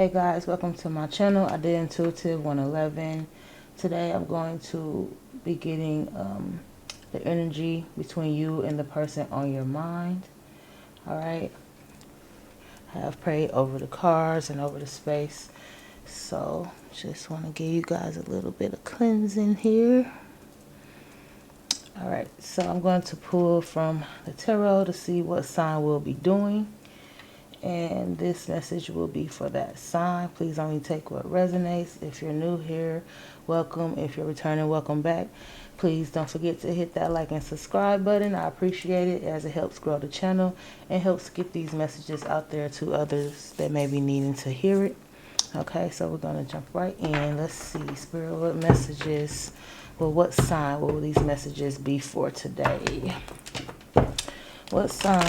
Hey guys, welcome to my channel. I did Intuitive 111. Today I'm going to be getting the energy between you and the person on your mind. Alright. I have prayed over the cards and over the space. So just want to give you guys a little bit of cleansing here. Alright, so I'm going to pull from the tarot to see what sign we'll be doing. And this message will be for that sign. Please only take what resonates. If you're new here, welcome. If you're returning, welcome back. Please don't forget to hit that like and subscribe button. I appreciate it as it helps grow the channel and helps get these messages out there to others that may be needing to hear it. Okay, so we're going to jump right in. Let's see, Spirit, what messages, well, what sign will these messages be for today? What sign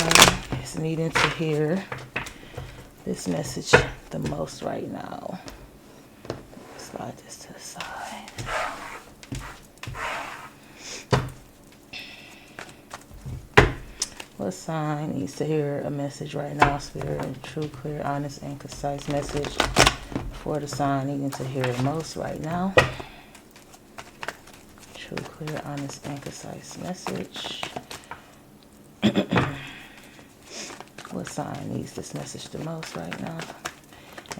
is needing to hear this message the most right now? Slide this to the side. What sign needs to hear a message right now, Spirit? A true, clear, honest, and concise message for the sign needing to hear it most right now. True, clear, honest, and concise message. What sign needs this message the most right now?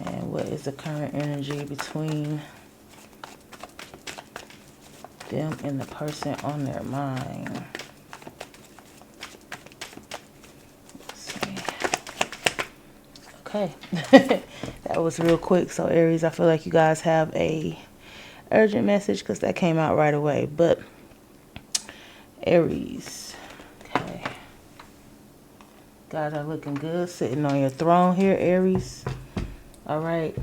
And what is the current energy between them and the person on their mind? Let's see. Okay. That was real quick. So Aries, I feel like you guys have a urgent message because that came out right away. But Aries. Guys are looking good sitting on your throne here, Aries. Alright.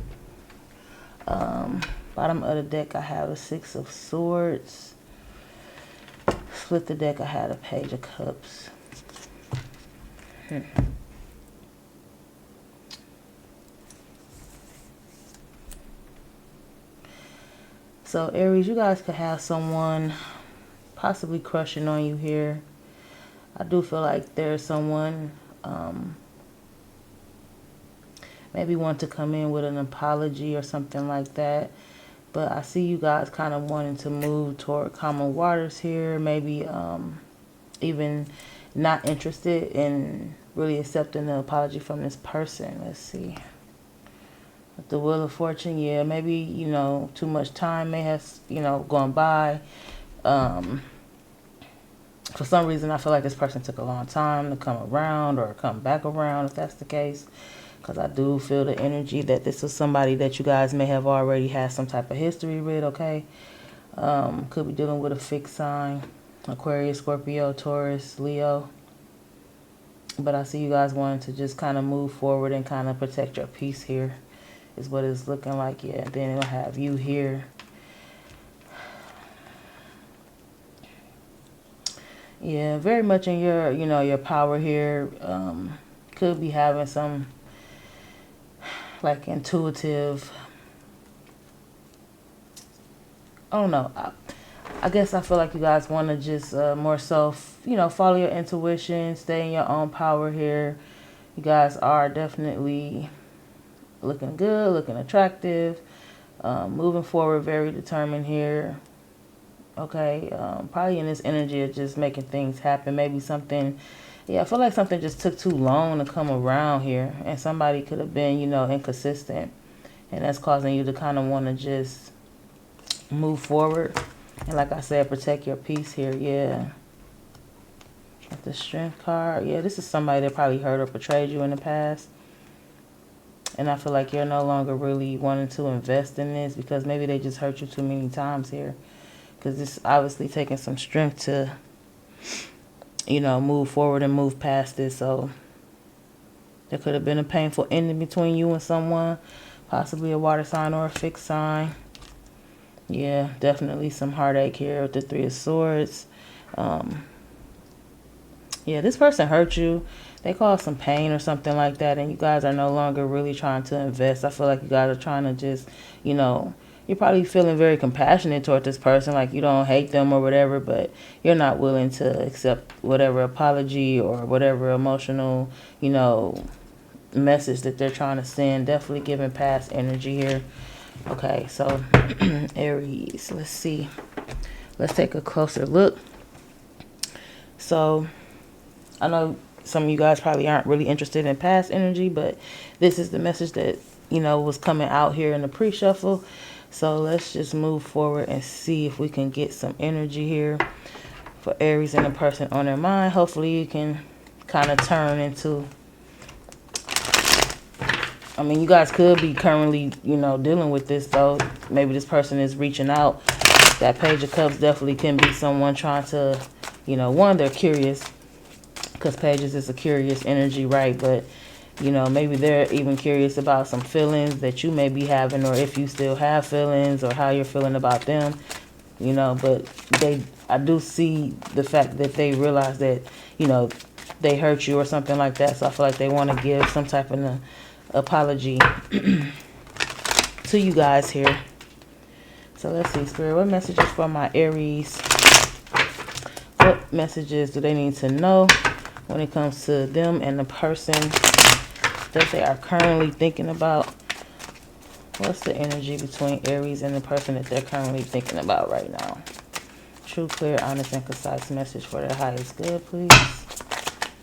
Bottom of the deck, I have a Six of Swords. Split the deck, I had a Page of Cups. So, Aries, you guys could have someone possibly crushing on you here. I do feel like there's someone maybe want to come in with an apology or something like that. But I see you guys kind of wanting to move toward common waters here. Maybe even not interested in really accepting the apology from this person. Let's see. With the Wheel of Fortune, yeah, maybe, you know, too much time may have, you know, gone by. For some reason, I feel like this person took a long time to come around or come back around, if that's the case. Because I do feel the energy that this is somebody that you guys may have already had some type of history with, okay? Could be dealing with a fixed sign. Aquarius, Scorpio, Taurus, Leo. But I see you guys wanting to just kind of move forward and kind of protect your peace here. Is what it's looking like, yeah. Then it'll have you here. Yeah, very much in your, you know, your power here. Could be having some, like, intuitive, I don't know. I guess I feel like you guys want to just more so, you know, follow your intuition, stay in your own power here. You guys are definitely looking good, looking attractive, moving forward, very determined here. Okay, probably in this energy of just making things happen. Maybe something, yeah, I feel like something just took too long to come around here. And somebody could have been, you know, inconsistent. And that's causing you to kind of want to just move forward. And like I said, protect your peace here, yeah. With the Strength card, yeah, this is somebody that probably hurt or betrayed you in the past. And I feel like you're no longer really wanting to invest in this because maybe they just hurt you too many times here. Because it's obviously taking some strength to, you know, move forward and move past this. So there could have been a painful ending between you and someone. Possibly a water sign or a fixed sign. Yeah, definitely some heartache here with the Three of Swords. Yeah, this person hurt you. They caused some pain or something like that. And you guys are no longer really trying to invest. I feel like you guys are trying to just, you know, you're probably feeling very compassionate toward this person, like you don't hate them or whatever, but you're not willing to accept whatever apology or whatever emotional, you know, message that they're trying to send. Definitely giving past energy here. Okay, so Aries, let's see. Let's take a closer look. So I know some of you guys probably aren't really interested in past energy, but this is the message that, you know, was coming out here in the pre-shuffle. So let's just move forward and see if we can get some energy here for Aries and the person on their mind. Hopefully you can kind of turn into, I mean, you guys could be currently, you know, dealing with this, though. Maybe this person is reaching out. That Page of Cups definitely can be someone trying to, you know, one, they're curious, because Pages is a curious energy, right? But, you know, maybe they're even curious about some feelings that you may be having, or if you still have feelings, or how you're feeling about them, you know. But I do see the fact that they realize that, you know, they hurt you or something like that. So I feel like they want to give some type of apology to you guys here. So let's see, Spirit, what messages for my Aries? What messages do they need to know when it comes to them and the person that they are currently thinking about? What's the energy between Aries and the person that they're currently thinking about right now? True, clear, honest, and concise message for their highest good, please,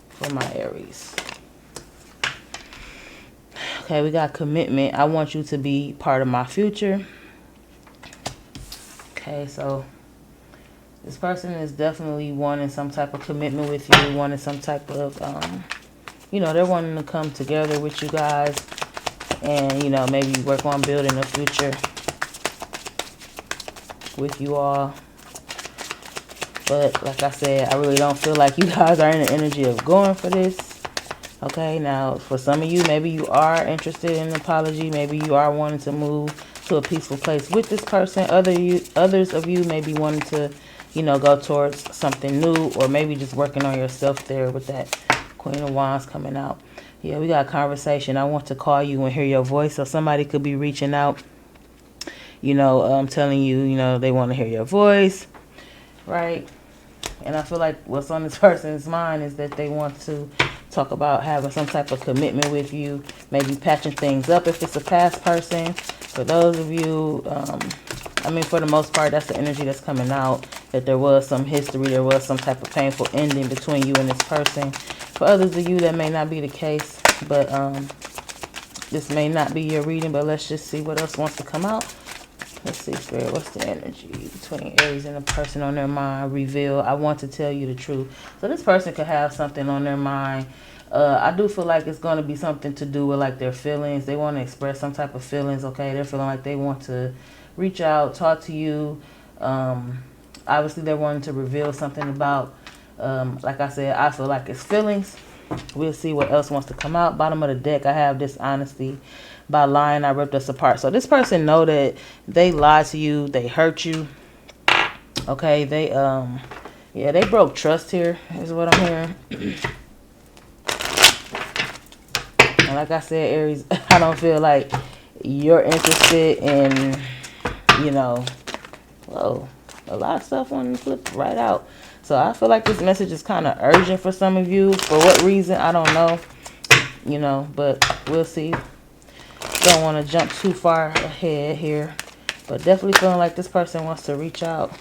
for my Aries. Okay, we got commitment. I want you to be part of my future. Okay, so this person is definitely wanting some type of commitment with you, wanting some type of, you know, they're wanting to come together with you guys and, you know, maybe work on building a future with you all. But like I said, I really don't feel like you guys are in the energy of going for this. Okay, now for some of you, maybe you are interested in an apology. Maybe you are wanting to move to a peaceful place with this person. Others of you may be wanting to, you know, go towards something new, or maybe just working on yourself there with that Queen of Wands coming out. Yeah, we got a conversation. I want to call you and hear your voice. So somebody could be reaching out, you know, telling you, you know, they want to hear your voice, right? And I feel like what's on this person's mind is that they want to talk about having some type of commitment with you, maybe patching things up if it's a past person. For those of you, I mean, for the most part, that's the energy that's coming out, that there was some history, there was some type of painful ending between you and this person. For others of you, that may not be the case, but this may not be your reading, but let's just see what else wants to come out. Let's see, Spirit, what's the energy between Aries and the person on their mind? Reveal. I want to tell you the truth. So this person could have something on their mind. I do feel like it's going to be something to do with like their feelings. They want to express some type of feelings, okay? They're feeling like they want to reach out, talk to you. Obviously, they're wanting to reveal something about, like I said, I feel like it's feelings. We'll see what else wants to come out. Bottom of the deck, I have dishonesty. By lying, I ripped us apart. So this person know that they lied to you, they hurt you. Okay, they yeah, they broke trust here, is what I'm hearing. And like I said, Aries, I don't feel like you're interested in, you know, whoa, a lot of stuff on the flip right out. So I feel like this message is kind of urgent for some of you. For what reason, I don't know, you know, but we'll see. Don't want to jump too far ahead here, but definitely feeling like this person wants to reach out.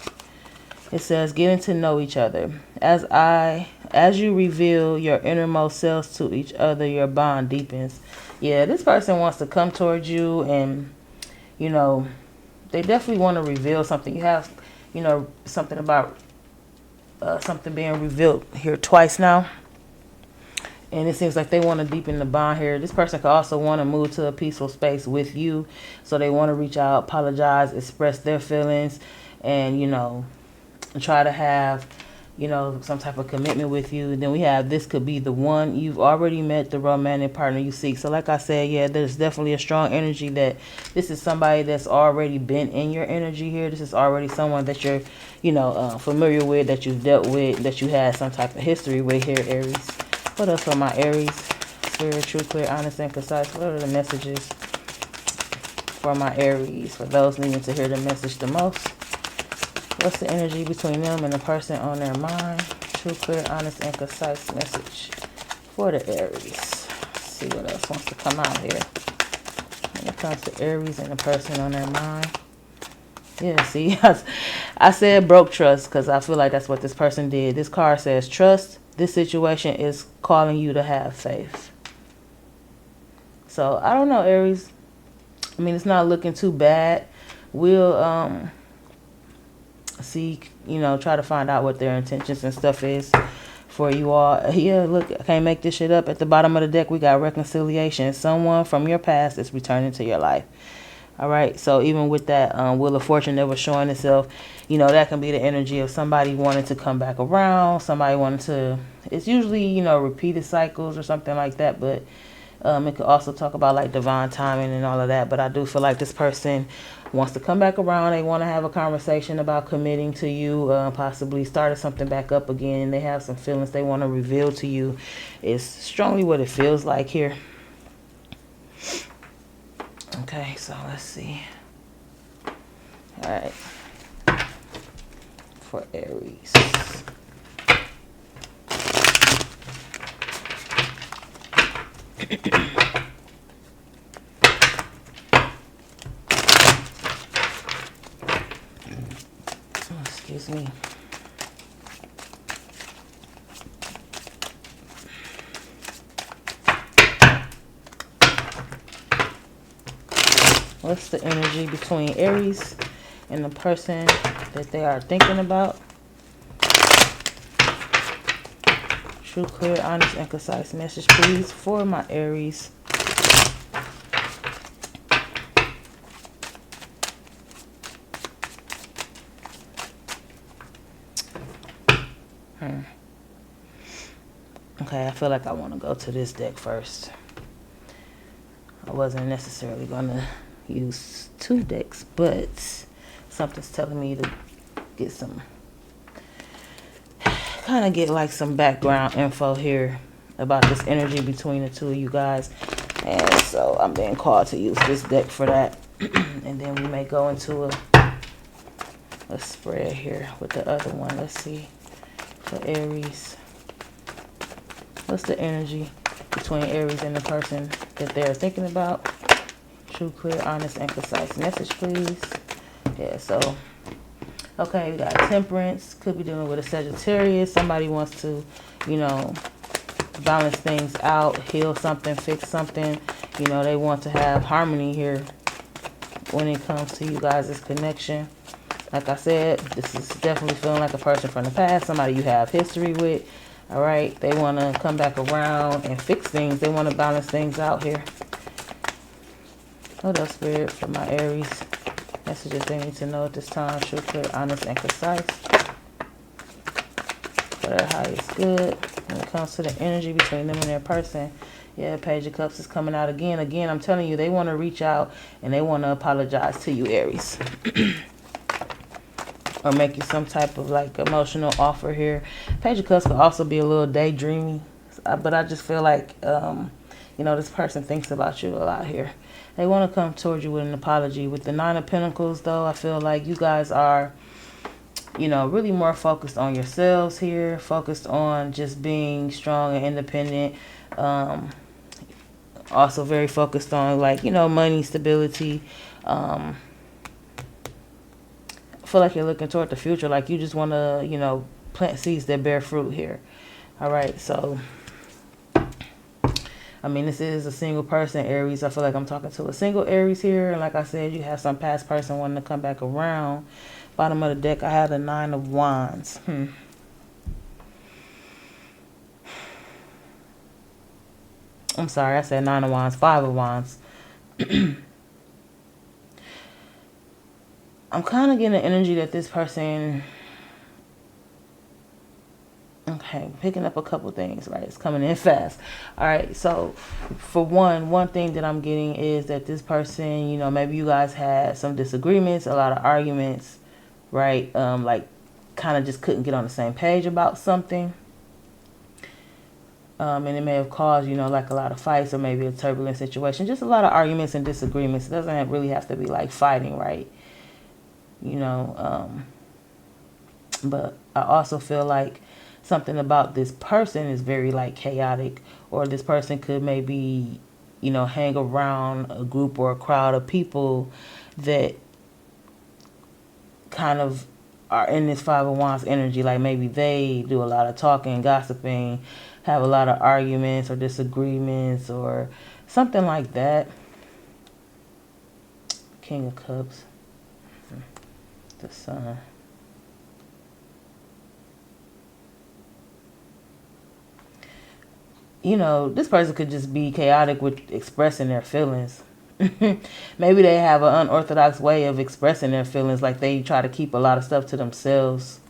It says getting to know each other. As you reveal your innermost selves to each other, your bond deepens. Yeah, this person wants to come towards you, and you know, they definitely want to reveal something. You have, you know, something about something being revealed here twice now. And it seems like they want to deepen the bond here. This person could also want to move to a peaceful space with you. So they want to reach out, apologize, express their feelings, and, you know, try to have, you know, some type of commitment with you. And then we have, this could be the one. You've already met the romantic partner you seek. So like I said, yeah, there's definitely a strong energy that this is somebody that's already been in your energy here. This is already someone that you're, you know, familiar with, that you've dealt with, that you had some type of history with here, Aries. What else for my Aries? Spirit, true, clear, honest, and concise. What are the messages for my Aries? For those needing to hear the message the most. What's the energy between them and the person on their mind? True, clear, honest, and concise message for the Aries. see what else wants to come out here. When it comes to Aries and the person on their mind. Yeah, see, I said broke trust because I feel like that's what this person did. This card says trust. This situation is calling you to have faith. So, I don't know, Aries. I mean, it's not looking too bad. We'll see, try to find out what their intentions and stuff is for you all. Yeah, look, I can't make this shit up. At the bottom of the deck, we got reconciliation. Someone from your past is returning to your life. All right, so even with that Wheel of Fortune that was showing itself, that can be the energy of somebody wanting to come back around, somebody wanting to, it's usually, repeated cycles or something like that, but it could also talk about like divine timing and all of that. But I do feel like this person wants to come back around. They want to have a conversation about committing to you, possibly starting something back up again. They have some feelings they want to reveal to you. It's strongly what it feels like here. Okay, so let's see. All right. For Aries. Excuse me. What's the energy between Aries and the person that they are thinking about? True, clear, honest, and concise message, please, for my Aries. Okay, I feel like I want to go to this deck first. I wasn't necessarily going to use 2 decks, but something's telling me to get some, kind of get like some background info here about this energy between the two of you guys. And so I'm being called to use this deck for that. And then we may go into a spread here with the other one. Let's see. For Aries, what's the energy between Aries and the person that they're thinking about? True, clear, honest, and concise message, please. Yeah, so, okay, we got Temperance. Could be dealing with a Sagittarius. Somebody wants to, balance things out, heal something, fix something. They want to have harmony here when it comes to you guys' connection. Like I said, this is definitely feeling like a person from the past, somebody you have history with. All right, they want to come back around and fix things. They want to balance things out here. What else, Spirit, for my Aries? Messages they need to know at this time. True, clear, honest, and concise. For their highest good. When it comes to the energy between them and their person. Yeah, Page of Cups is coming out again. Again, I'm telling you, they want to reach out and they want to apologize to you, Aries. Or make you some type of like emotional offer here. Page of Cups could also be a little daydreamy. But I just feel like, this person thinks about you a lot here. They want to come towards you with an apology. With the 9 of Pentacles, though, I feel like you guys are, really more focused on yourselves here. Focused on just being strong and independent. Also very focused on, like, money, stability. I feel like you're looking toward the future. Like, you just want to, plant seeds that bear fruit here. All right, so... I mean, this is a single person, Aries. I feel like I'm talking to a single Aries here. And like I said, you have some past person wanting to come back around. Bottom of the deck, I have the 9 of Wands. I'm sorry, I said 9 of Wands, 5 of Wands. I'm kind of getting the energy that this person... Okay, picking up a couple things, right? It's coming in fast. All right, so for one thing that I'm getting is that this person, maybe you guys had some disagreements, a lot of arguments, right? Like kind of just couldn't get on the same page about something. And it may have caused, like a lot of fights or maybe a turbulent situation. Just a lot of arguments and disagreements. It doesn't really have to be like fighting, right? But I also feel like something about this person is very like chaotic, or this person could maybe, hang around a group or a crowd of people that kind of are in this Five of Wands energy. Like maybe they do a lot of talking, gossiping, have a lot of arguments or disagreements or something like that. King of Cups, the Sun. This person could just be chaotic with expressing their feelings. Maybe they have an unorthodox way of expressing their feelings, like they try to keep a lot of stuff to themselves.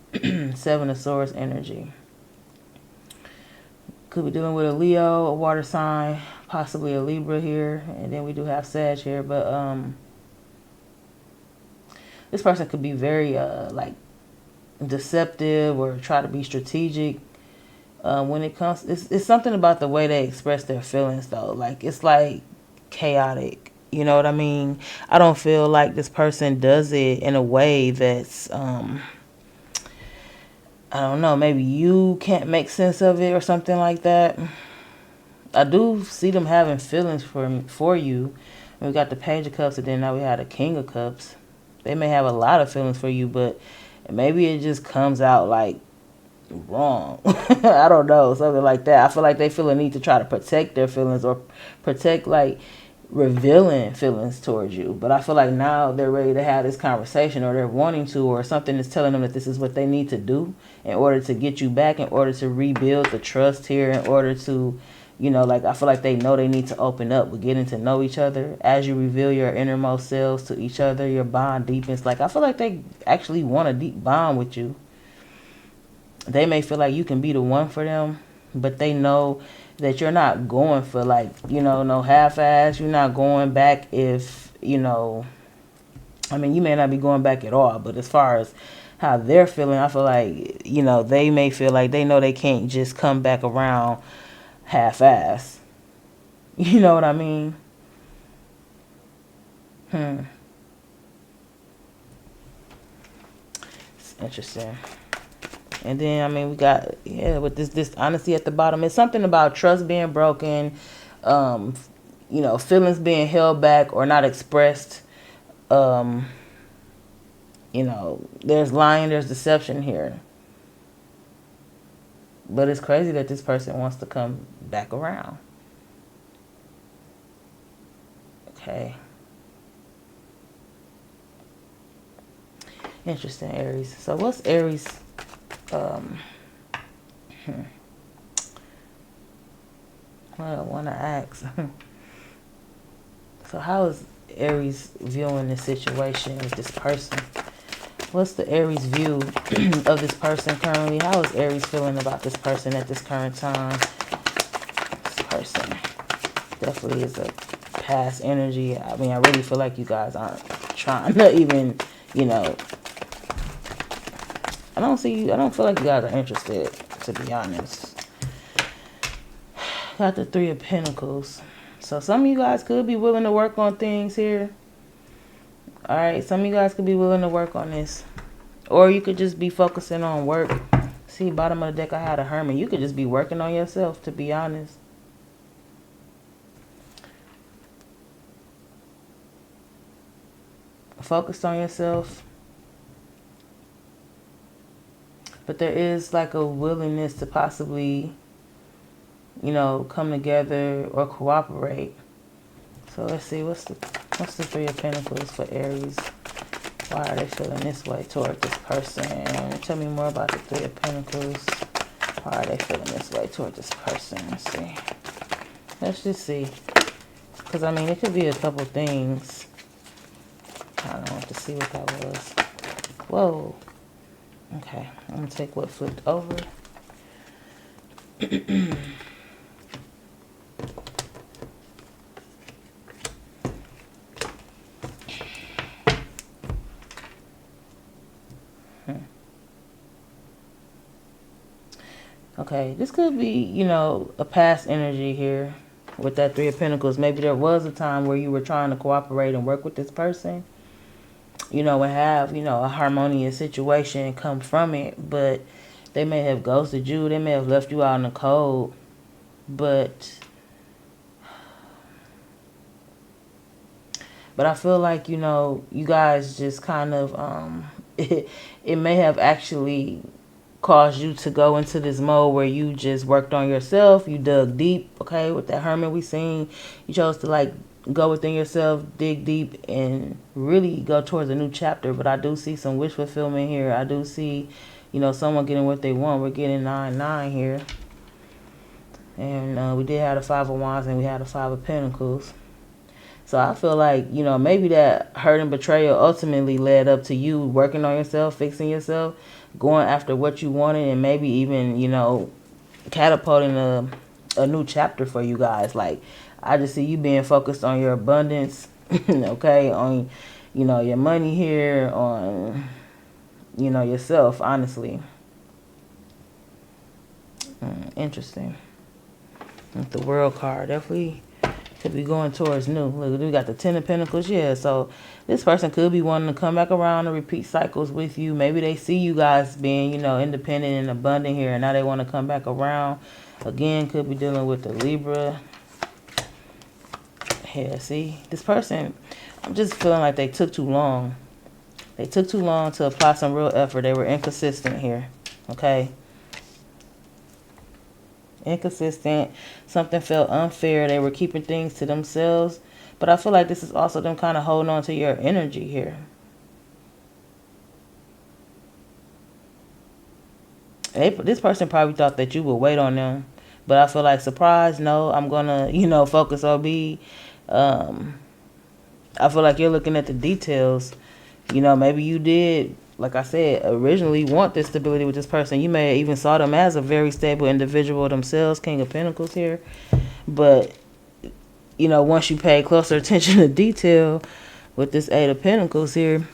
Seven of Swords energy. Could be dealing with a Leo, a water sign, possibly a Libra here, and then we do have Sag here, but this person could be very like deceptive or try to be strategic. When it comes, it's something about the way they express their feelings, though. Like, it's like chaotic. You know what I mean? I don't feel like this person does it in a way that's, I don't know, maybe you can't make sense of it or something like that. I do see them having feelings for you. And we got the Page of Cups, and then now we had a King of Cups. They may have a lot of feelings for you, but maybe it just comes out like wrong. I don't know, something like that. I feel like they feel a need to try to protect their feelings or protect like revealing feelings towards you. But I feel like now they're ready to have this conversation, or they're wanting to, or something is telling them that this is what they need to do in order to get you back, in order to rebuild the trust here, in order to, like, I feel like they know they need to open up with getting to know each other. As you reveal your innermost selves to each other, your bond deepens. Like, I feel like they actually want a deep bond with you. They may feel like you can be the one for them, but they know that you're not going for like, no half-ass. You're not going back if, you may not be going back at all, but as far as how they're feeling, I feel like, they may feel like they know they can't just come back around half-ass. You know what I mean? It's interesting. And then, we got, with this honesty at the bottom. It's something about trust being broken, feelings being held back or not expressed. There's lying, there's deception here. But it's crazy that this person wants to come back around. Okay. Interesting, Aries. So what's Aries? What I want to ask. So how is Aries viewing this situation with this person? What's the Aries view of this person currently? How is Aries feeling about this person at this current time? This person definitely is a past energy. I really feel like you guys aren't trying to even, I don't feel like you guys are interested, to be honest. Got the Three of Pentacles. So some of you guys could be willing to work on things here. Alright, some of you guys could be willing to work on this. Or you could just be focusing on work. See, bottom of the deck I had a Hermit. You could just be working on yourself, to be honest. Focused on yourself. But there is like a willingness to possibly, come together or cooperate. So let's see, what's the Three of Pentacles for Aries? Why are they feeling this way toward this person? Tell me more about the Three of Pentacles. Why are they feeling this way toward this person? Let's see. Let's just see. Because, it could be a couple things. I don't know, to see what that was. Whoa. Okay, I'm going to take what flipped over. Okay, this could be, a past energy here with that Three of Pentacles. Maybe there was a time where you were trying to cooperate and work with this person, and have, a harmonious situation come from it. But, They may have ghosted you. They may have left you out in the cold. But I feel like, you know, you guys just kind of, it may have actually caused you to go into this mode where you just worked on yourself. You dug deep, okay, with that hermit we seen. You chose to, like, go within yourself, dig deep, and really go towards a new chapter. But I do see some wish fulfillment here. I do see, you know, someone getting what they want. We're getting 9-9 here. And we did have the 5 of Wands and we had the 5 of Pentacles. So I feel like, you know, maybe that hurt and betrayal ultimately led up to you working on yourself, fixing yourself, going after what you wanted, and maybe even, you know, catapulting a new chapter for you guys. Like, I just see you being focused on your abundance, okay, on, you know, your money here, on, you know, yourself, honestly. Interesting. With the World card, definitely could be going towards new. Look, we got the 10 of Pentacles. Yeah, so this person could be wanting to come back around and repeat cycles with you. Maybe they see you guys being, you know, independent and abundant here, and now they want to come back around. Again, could be dealing with the Libra. Yeah, see, this person, I'm just feeling like they took too long. They took too long to apply some real effort. They were inconsistent here, okay? Inconsistent. Something felt unfair. They were keeping things to themselves. But I feel like this is also them kind of holding on to your energy here. This person probably thought that you would wait on them. But I feel like, surprise, no, I'm going to, you know, focus on me. I feel like you're looking at the details. You know, maybe you did, like I said, originally want this stability with this person. You may have even saw them as a very stable individual themselves, King of Pentacles here. But, you know, once you pay closer attention to detail with this 8 of Pentacles here,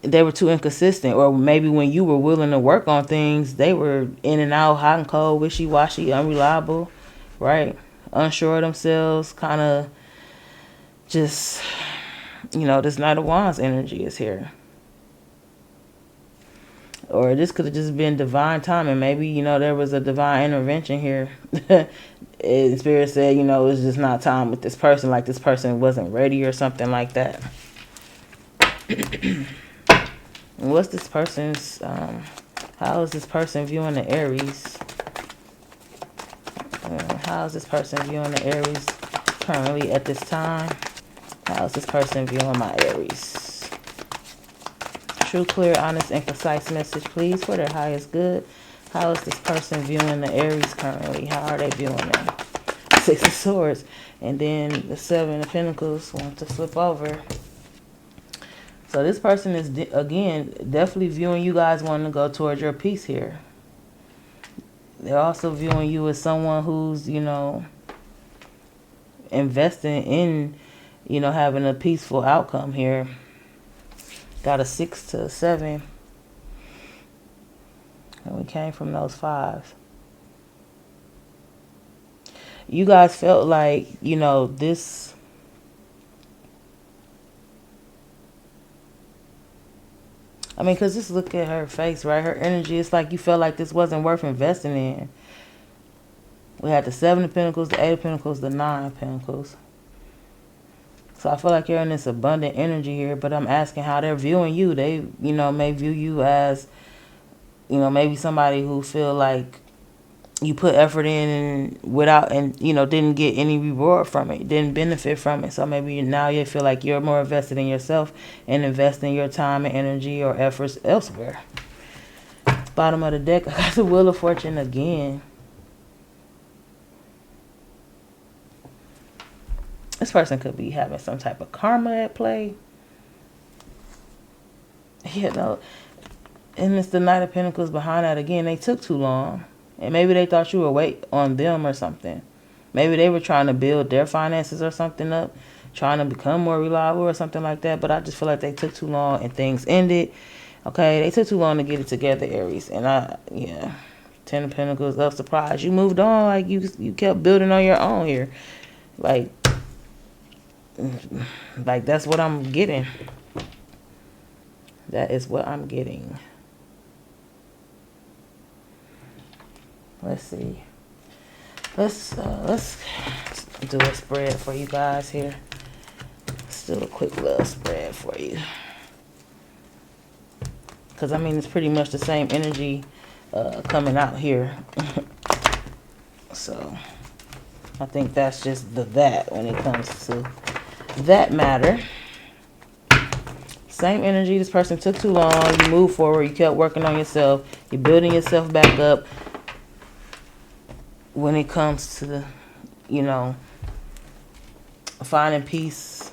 they were too inconsistent. Or maybe when you were willing to work on things, they were in and out, hot and cold, wishy-washy, unreliable, right? Unsure of themselves, kind of just, you know, this Knight of Wands energy is here. Or this could have just been divine timing. Maybe, you know, there was a divine intervention here. And Spirit said, you know, it's just not time with this person. Like this person wasn't ready or something like that. What's this person's, how is this person viewing the Aries? How is this person viewing the Aries currently at this time? How is this person viewing my Aries? True, clear, honest, and concise message, please, for their highest good. How is this person viewing the Aries currently? How are they viewing them? 6 of Swords. And then the 7 of Pentacles want to flip over. So this person is, again, definitely viewing you guys wanting to go towards your peace here. They're also viewing you as someone who's, you know, investing in, you know, having a peaceful outcome here. Got a 6 to a 7. And we came from those 5s. You guys felt like, you know, this... I mean, because just look at her face, right? Her energy, it's like you felt like this wasn't worth investing in. We had the 7 of Pentacles, the 8 of Pentacles, the 9 of Pentacles. So I feel like you're in this abundant energy here, but I'm asking how they're viewing you. They, you know, may view you as, you know, maybe somebody who feel like you put effort in and without, and, you know, didn't get any reward from it, didn't benefit from it. So maybe now you feel like you're more invested in yourself and investing your time and energy or efforts elsewhere. Bottom of the deck, I got the Wheel of Fortune again. This person could be having some type of karma at play. You know, and it's the Knight of Pentacles behind that again. They took too long. And maybe they thought you would wait on them or something. Maybe they were trying to build their finances or something up, trying to become more reliable or something like that. But I just feel like they took too long and things ended. Okay, they took too long to get it together, Aries. And yeah, 10 of Pentacles, up, surprise. You moved on, like you kept building on your own here. Like that's what I'm getting. That is what I'm getting. Let's see. Let's do a spread for you guys here. Let's do a quick little spread for you. Because, I mean, it's pretty much the same energy coming out here. So, I think that's just that when it comes to that matter. Same energy. This person took too long. You moved forward. You kept working on yourself. You're building yourself back up. When it comes to, you know, finding peace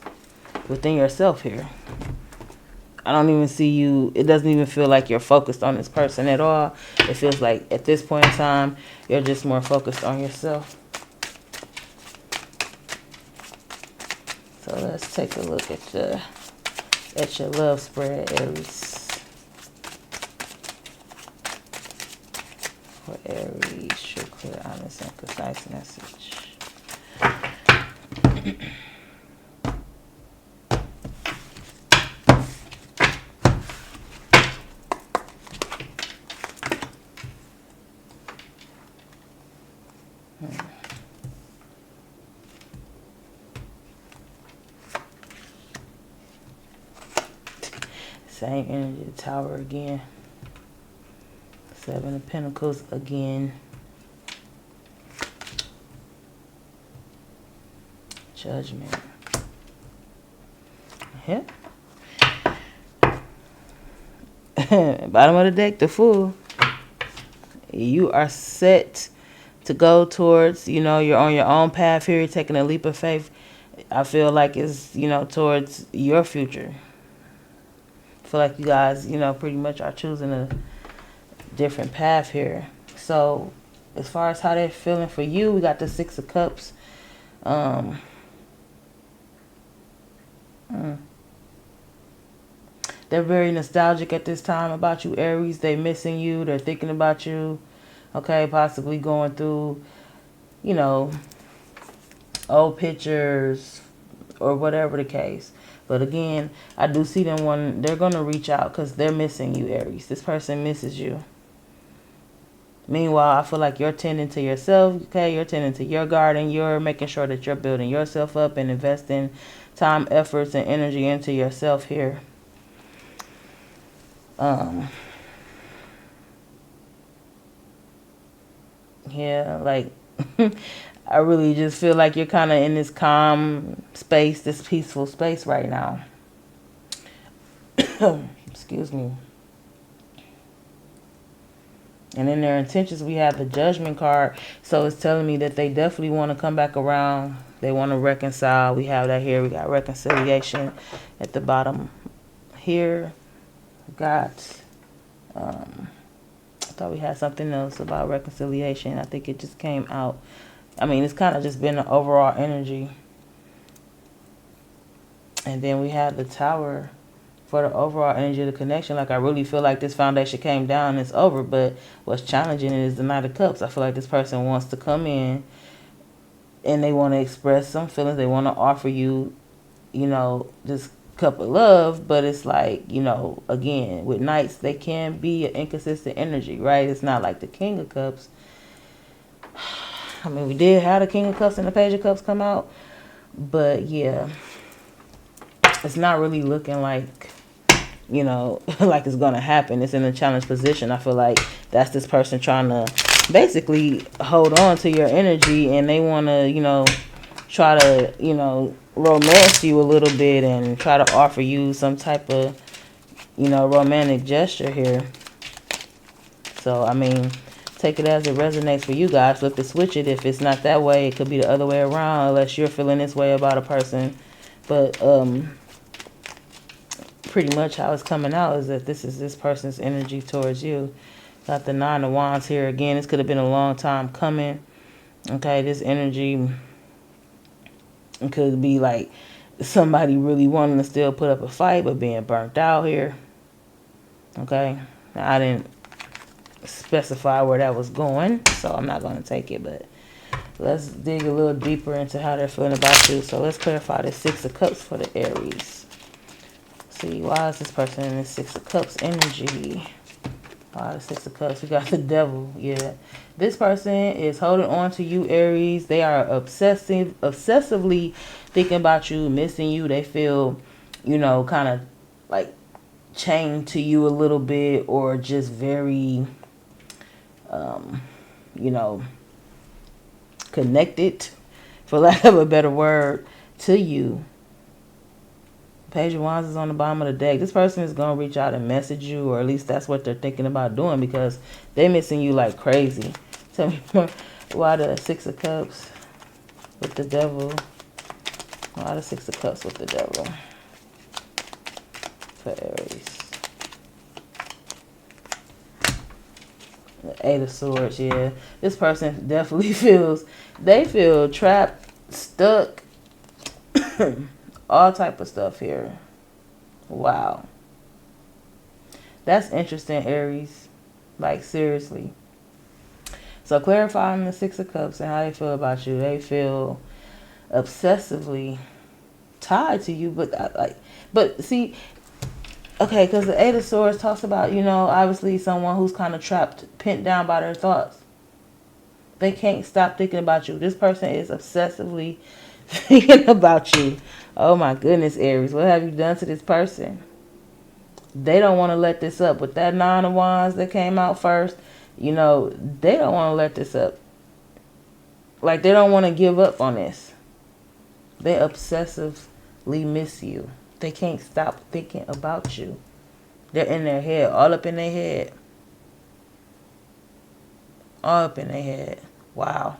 within yourself here. I don't even see you. It doesn't even feel like you're focused on this person at all. It feels like at this point in time, you're just more focused on yourself. So let's take a look at your love spread, Aries. For Aries, true, clear, honest, and concise message. Same energy, the Tower again. Seven of Pentacles again. Judgment. Yeah. Bottom of the deck, the Fool. You are set to go towards, you know, you're on your own path here. You're taking a leap of faith. I feel like it's, you know, towards your future. I feel like you guys, you know, pretty much are choosing a different path here. So as far as how they're feeling for you, we got the Six of Cups. They're very nostalgic at this time about you, Aries. They're missing you. They're thinking about you. Okay, possibly going through, you know, old pictures or whatever the case. But again, I do see them when they're going to reach out because they're missing you, Aries. This person misses you. Meanwhile, I feel like you're tending to yourself, okay? You're tending to your garden. You're making sure that you're building yourself up and investing time, efforts, and energy into yourself here. Yeah, like, I really just feel like you're kind of in this calm space, this peaceful space right now. Excuse me. And in their intentions, we have the Judgment card. So it's telling me that they definitely want to come back around. They want to reconcile. We have that here. We got reconciliation at the bottom here. We got, I thought we had something else about reconciliation. I think it just came out. I mean, it's kind of just been an overall energy. And then we have the Tower for the overall energy of the connection. Like, I really feel like this foundation came down and it's over. But what's challenging is the Knight of Cups. I feel like this person wants to come in and they want to express some feelings. They want to offer you, you know, this cup of love. But it's like, you know, again, with Knights, they can be an inconsistent energy, right? It's not like the King of Cups. I mean, we did have the King of Cups and the Page of Cups come out. But, yeah, it's not really looking like, you know, like it's going to happen. It's in a challenge position. I feel like that's this person trying to basically hold on to your energy. And they want to, you know, try to, you know, romance you a little bit and try to offer you some type of, you know, romantic gesture here. So, I mean, take it as it resonates for you guys. Flip it, switch it. If it's not that way, it could be the other way around, unless you're feeling this way about a person. But pretty much how it's coming out is that this is this person's energy towards you. Got the Nine of Wands here again. This could have been a long time coming. Okay, this energy could be like somebody really wanting to still put up a fight but being burnt out here. Okay, now, I didn't specify where that was going, so I'm not going to take it, but let's dig a little deeper into how they're feeling about you. So let's clarify the Six of Cups for the Aries. See, why is this person in the Six of Cups energy? The Six of Cups. We got the Devil. Yeah. This person is holding on to you, Aries. They are obsessively thinking about you, missing you. They feel, kind of like chained to you a little bit, or just very, you know, connected, for lack of a better word, to you. Page of Wands is on the bottom of the deck. This person is going to reach out and message you, or at least that's what they're thinking about doing, because they're missing you like crazy. Tell me more. Why the Six of Cups with the Devil? Why the Six of Cups with the Devil for Aries? The Eight of Swords, yeah. This person definitely they feel trapped, stuck, all type of stuff here. Wow. That's interesting, Aries. Like, seriously. So, clarifying the Six of Cups and how they feel about you. They feel obsessively tied to you, but see, okay, because the Eight of Swords talks about, obviously someone who's kind of trapped, pinned down by their thoughts. They can't stop thinking about you. This person is obsessively thinking about you. Oh my goodness, Aries. What have you done to this person? They don't want to let this up. With that Nine of Wands that came out first, they don't want to let this up. Like, they don't want to give up on this. They obsessively miss you. They can't stop thinking about you. They're in their head, all up in their head. All up in their head. Wow.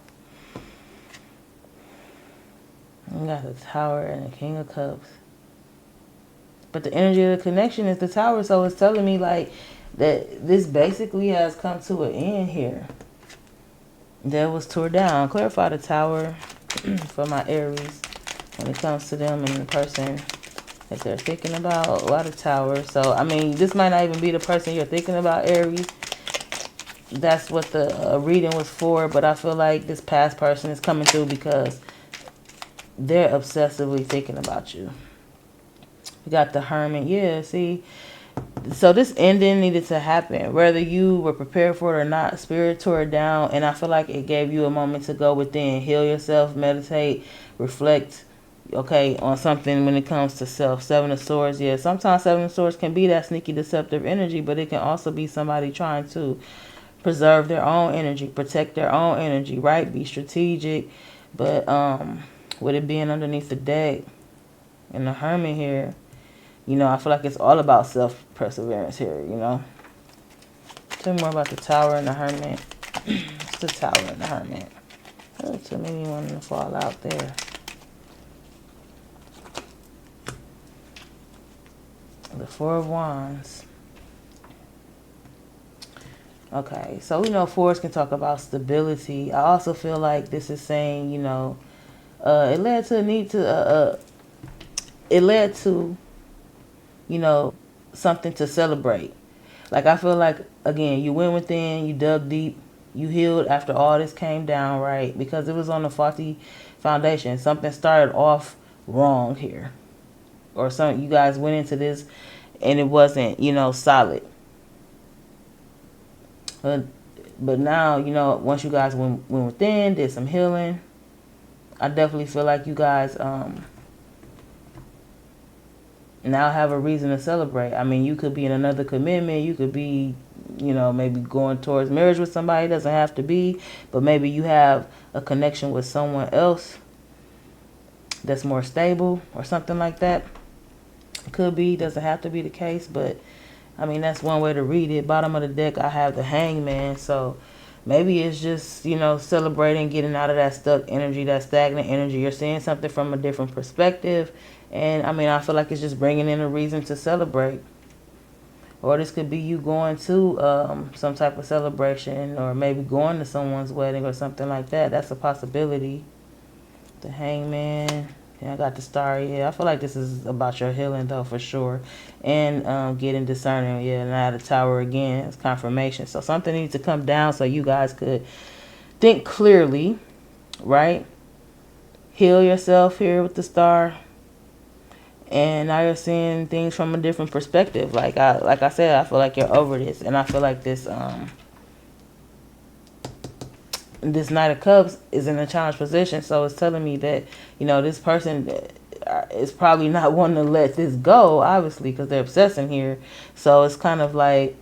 You got the Tower and the King of Cups. But the energy of the connection is the Tower, so it's telling me like that this basically has come to an end here. That was tore down. Clarify the Tower for my Aries when it comes to them and the person that they're thinking about. A lot of Tower. So, I mean, this might not even be the person you're thinking about, Aries. That's what the reading was for, but I feel like this past person is coming through because they're obsessively thinking about you. We got the Hermit. Yeah, see? So this ending needed to happen. Whether you were prepared for it or not, Spirit tore it down. And I feel like it gave you a moment to go within. Heal yourself, meditate, reflect, okay, on something when it comes to self. Seven of Swords. Yeah, sometimes Seven of Swords can be that sneaky, deceptive energy. But it can also be somebody trying to preserve their own energy. Protect their own energy, right? Be strategic. But with it being underneath the deck and the Hermit here, I feel like it's all about self-perseverance here, Tell me more about the Tower and the Hermit. It's the Tower and the Hermit. Oh, so maybe one to fall out there. The Four of Wands. Okay, so we know fours can talk about stability. I also feel like this is saying, it led to a need to, it led to, something to celebrate. Like, I feel like, again, you went within, you dug deep, you healed after all this came down, right? Because it was on a faulty foundation. Something started off wrong here. Or you guys went into this and it wasn't, solid. But now, once you guys went within, did some healing, I definitely feel like you guys now have a reason to celebrate. I mean, you could be in another commitment. You could be, maybe going towards marriage with somebody. It doesn't have to be. But maybe you have a connection with someone else that's more stable or something like that. It could be. Doesn't have to be the case. But, I mean, that's one way to read it. Bottom of the deck, I have the Hangman. So maybe it's just, celebrating, getting out of that stuck energy, that stagnant energy. You're seeing something from a different perspective. And, I mean, I feel like it's just bringing in a reason to celebrate. Or this could be you going to some type of celebration, or maybe going to someone's wedding or something like that. That's a possibility. The Hangman. Yeah, I got the Star. Yeah, I feel like this is about your healing, though, for sure. And getting discerning. Yeah, now the Tower again. It's confirmation. So something needs to come down so you guys could think clearly, right? Heal yourself here with the Star. And now you're seeing things from a different perspective. Like I said, I feel like you're over this, and I feel like this Knight of Cups is in a challenge position. So it's telling me that, you know, this person is probably not wanting to let this go, obviously, because they're obsessing here. So it's kind of like,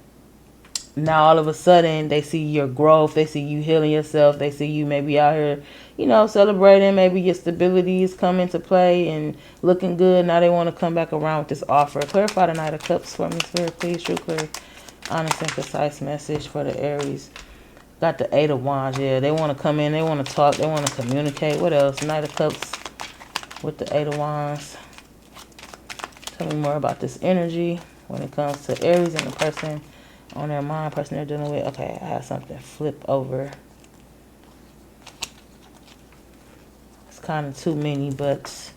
now all of a sudden they see your growth, they see you healing yourself, they see you maybe out here, you know, celebrating, maybe your stability is coming to play and looking good. Now they want to come back around with this offer. Clarify the Knight of Cups for me, Spirit, please. True, clear, honest, and concise message for the Aries. Got the 8 of Wands. Yeah, they want to come in, they want to talk, they want to communicate. What else? Knight of Cups with the 8 of Wands. Tell me more about this energy when it comes to Aries and the person on their mind, person they're dealing with. Okay, I have something flip over. It's kind of too many, but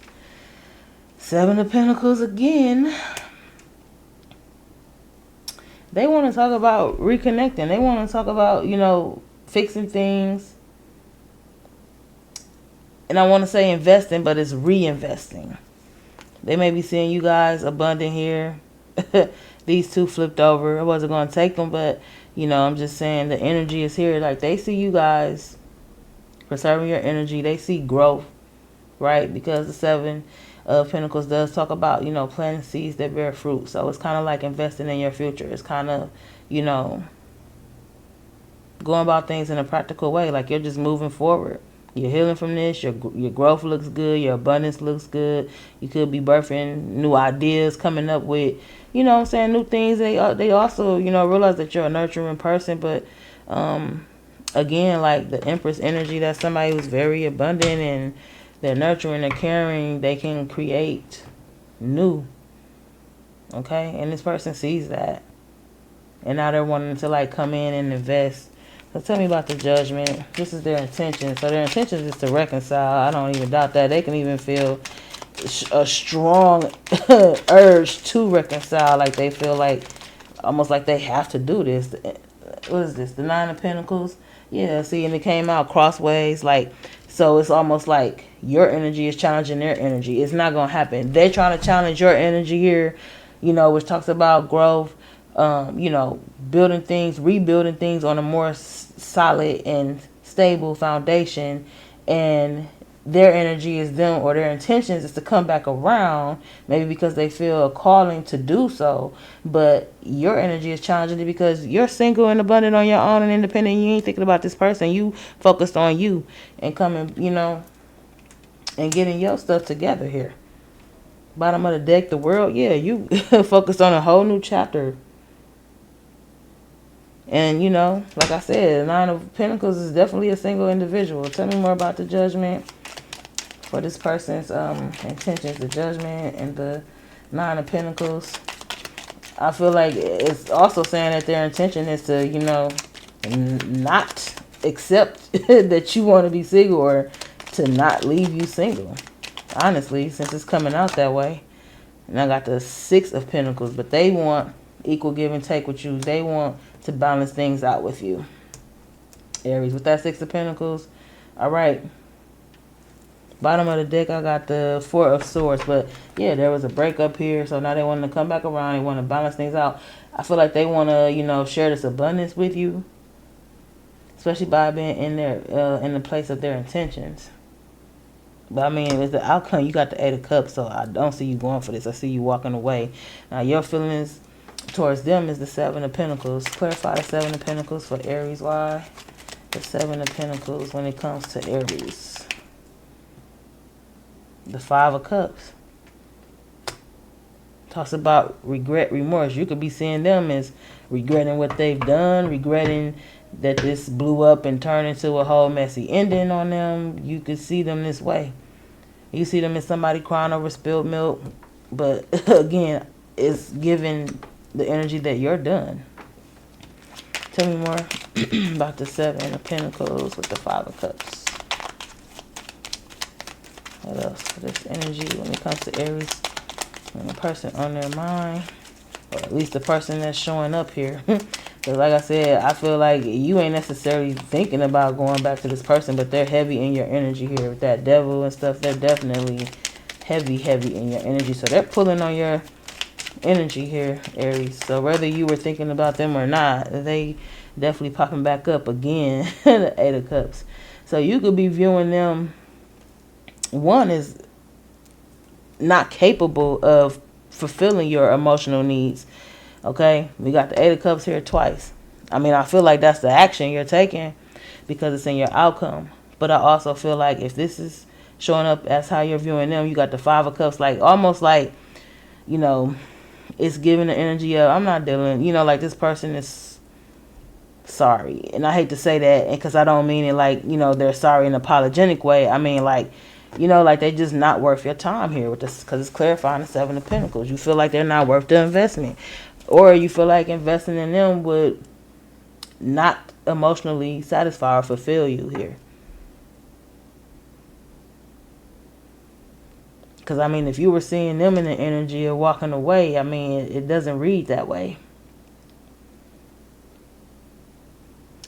7 of Pentacles again. They want to talk about reconnecting. They want to talk about, you know, fixing things. And I want to say investing, but it's reinvesting. They may be seeing you guys abundant here. These two flipped over. I wasn't going to take them, but, you know, I'm just saying the energy is here. Like, they see you guys preserving your energy. They see growth, right? Because the 7 of Pentacles does talk about, you know, planting seeds that bear fruit. So it's kind of like investing in your future. It's kind of, you know, going about things in a practical way. Like, you're just moving forward. You're healing from this. Your growth looks good. Your abundance looks good. You could be birthing new ideas, coming up with, you know what I'm saying, new things. They also, you know, realize that you're a nurturing person. But, again, like the Empress energy, that's somebody who's very abundant and they're nurturing, they're caring. They can create new. Okay? And this person sees that. And now they're wanting to, like, come in and invest. So tell me about the Judgment. This is their intention. So their intention is to reconcile. I don't even doubt that. They can even feel a strong urge to reconcile. Like, they feel like, almost like they have to do this. What is this? The 9 of Pentacles? Yeah, see, and it came out crossways. Like, so it's almost like your energy is challenging their energy. It's not going to happen. They're trying to challenge your energy here, you know, which talks about growth. You know, building things, rebuilding things on a more solid and stable foundation, and their energy is them, or their intentions is to come back around, maybe because they feel a calling to do so. But your energy is challenging it because you're single and abundant on your own and independent. You ain't thinking about this person. You focused on you and coming, you know, and getting your stuff together here. Bottom of the deck, the World. Yeah, you focused on a whole new chapter. And, you know, like I said, the 9 of Pentacles is definitely a single individual. Tell me more about the Judgment for this person's intentions, the Judgment and the 9 of Pentacles. I feel like it's also saying that their intention is to, you know, not accept that you want to be single, or to not leave you single. Honestly, since it's coming out that way. And I got the 6 of Pentacles, but they want equal give and take with you. They want to balance things out with you, Aries, with that 6 of Pentacles. All right, bottom of the deck, I got the 4 of Swords. But yeah, there was a breakup here, so now they want to come back around. They want to balance things out. I feel like they want to, you know, share this abundance with you, especially by being in their in the place of their intentions. But I mean, with the outcome, you got the 8 of Cups, so I don't see you going for this. I see you walking away. Now your feelings towards them is the 7 of Pentacles. Clarify the 7 of Pentacles for Aries. Why the 7 of Pentacles when it comes to Aries? The 5 of Cups talks about regret, remorse. You could be seeing them as regretting what they've done, regretting that this blew up and turned into a whole messy ending on them. You could see them this way. You see them as somebody crying over spilled milk. But again, it's giving the energy that you're done. Tell me more about the 7 of Pentacles with the 5 of Cups. What else for this energy when it comes to Aries and the person on their mind, or at least the person that's showing up here? Because like I said, I feel like you ain't necessarily thinking about going back to this person, but they're heavy in your energy here with that Devil and stuff. They're definitely heavy in your energy. So they're pulling on your energy here, Aries. So whether you were thinking about them or not, they definitely popping back up again. The Eight of Cups. So you could be viewing them, one is not capable of fulfilling your emotional needs. Okay, we got the Eight of Cups here twice. I mean, I feel like that's the action you're taking because it's in your outcome. But I also feel like if this is showing up as how you're viewing them, you got the Five of Cups, like almost like, you know, it's giving the energy of, I'm not dealing, you know, like this person is sorry. And I hate to say that because I don't mean it like, you know, they're sorry in an apologetic way. I mean, like, you know, like they just not worth your time here with this, because it's clarifying the Seven of Pentacles. You feel like they're not worth the investment. Or you feel like investing in them would not emotionally satisfy or fulfill you here. Because, I mean, if you were seeing them in the energy of walking away, I mean, it doesn't read that way.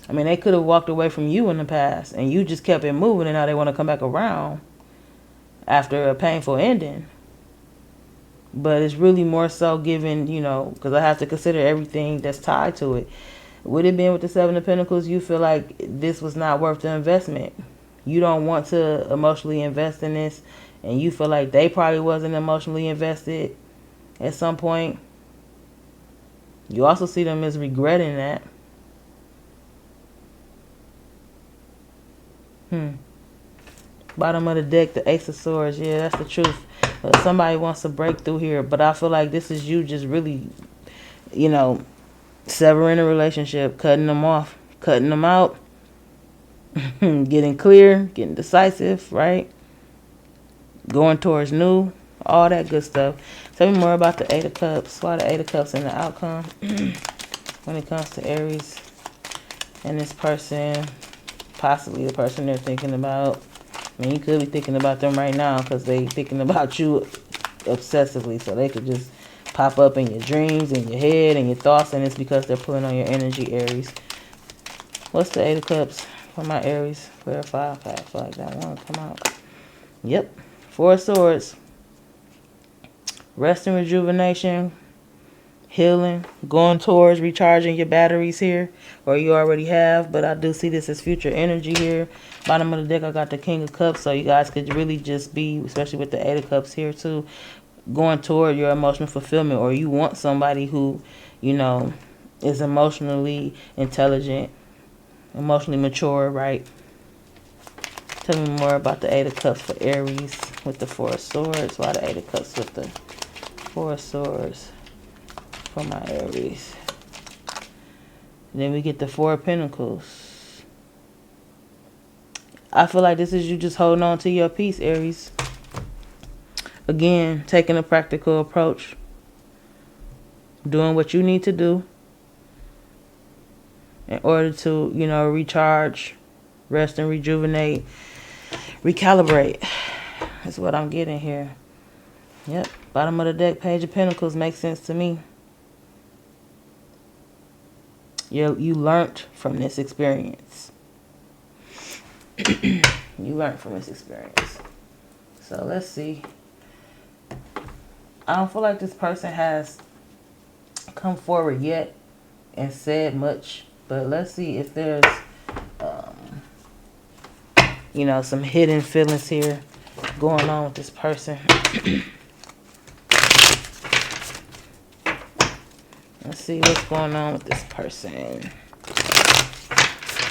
I mean, they could have walked away from you in the past, and you just kept it moving, and now they want to come back around after a painful ending. But it's really more so given, you know, because I have to consider everything that's tied to it. With it being with the Seven of Pentacles, you feel like this was not worth the investment. You don't want to emotionally invest in this, and you feel like they probably wasn't emotionally invested at some point. You also see them as regretting that. Bottom of the deck, the Ace of Swords. Yeah, that's the truth. Somebody wants to break through here, but I feel like this is you just really, you know, severing a relationship, cutting them off, cutting them out, getting clear, getting decisive, right? Going towards new, all that good stuff. Tell me more about the Eight of Cups. Why the Eight of Cups and the outcome when it comes to Aries and this person, possibly the person they're thinking about. I mean, you could be thinking about them right now because they thinking about you obsessively. So they could just pop up in your dreams, in your head, and your thoughts, and it's because they're pulling on your energy, Aries. What's the Eight of Cups for my Aries? Clarify. Okay, I feel like that one come out. Yep. Four of Swords. Rest and rejuvenation. Healing. Going towards recharging your batteries here. Or you already have. But I do see this as future energy here. Bottom of the deck, I got the King of Cups. So you guys could really just be, especially with the Eight of Cups here too, going toward your emotional fulfillment. Or you want somebody who, you know, is emotionally intelligent, emotionally mature, right? Tell me more about the Eight of Cups for Aries with the Four of Swords. Why the Eight of Cups with the Four of Swords for my Aries? And then we get the Four of Pentacles. I feel like this is you just holding on to your peace, Aries. Again, taking a practical approach. Doing what you need to do in order to, you know, recharge, rest and rejuvenate, recalibrate. That's what I'm getting here. Yep. Bottom of the deck, Page of Pentacles makes sense to me. You learned from this experience. You learned from this experience. So let's see. I don't feel like this person has come forward yet and said much. But let's see if there's, you know, some hidden feelings here going on with this person. Let's see what's going on with this person.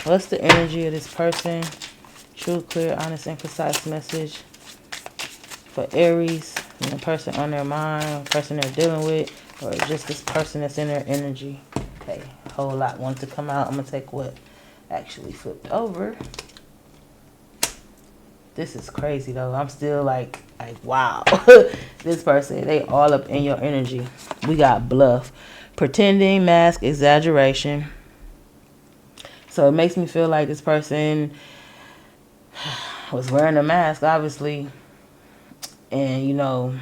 What's the energy of this person? True, clear, honest, and concise message for Aries. And the person on their mind, the person they're dealing with, or just this person that's in their energy. Okay, a whole lot want to come out. I'm going to take what actually flipped over. This is crazy, though. I'm still like wow. This person, they all up in your energy. We got bluff. Pretending, mask, exaggeration. So it makes me feel like this person was wearing a mask, obviously. And, you know,